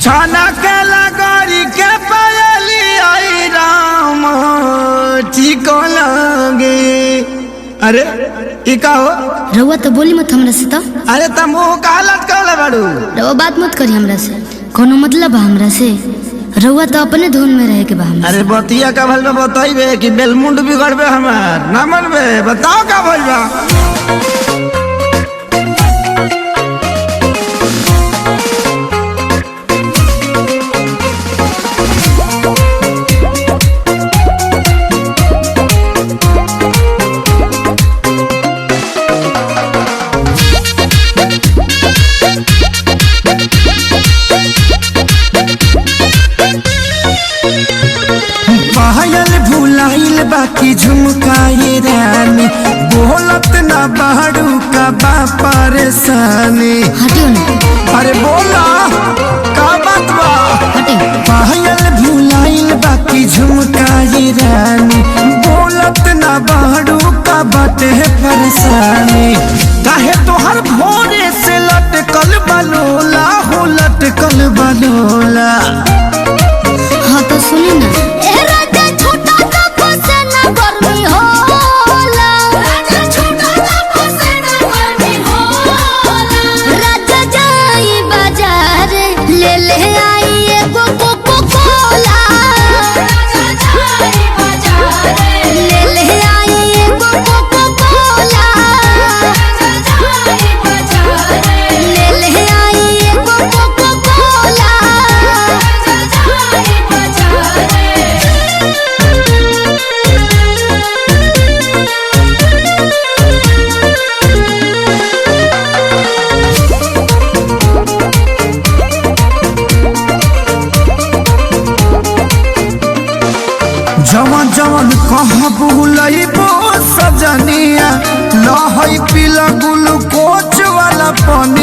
छाना के लगोरी के पायली आई राम ठीक लगे। अरे ई का हो रउआ तो बोली मत हमरा से। तो अरे तुम का लटकल बाड़ू। रउआ बात मत करी हमरा से, कोनो मतलब बा हमरा से। रउआ तो अपने धुन में रहे के बा हमरा। अरे बतिया का भल में बताइबे कि बेलमुंड बिगड़बे हमार ना मनबे। बताओ का भल बा। पायल भुलाइल बाकी झुमकाए रानी, बोलत ना बाड़ू का बा परेशानी। हटियो ना। अरे बोला का बात बा। हटियो। पायल भुलाइल बाकी झुमकाए रानी, बोलत ना बाड़ू का बाटे परेशानी। काहे तोहर भोरे से लटकल बलोला हो, लटकल बलोला। हाँ तो सुनी ना। जवन जवन कहाँ बुलइबो सजनिया, लहई पीला ग्लूकोच वाला पानी।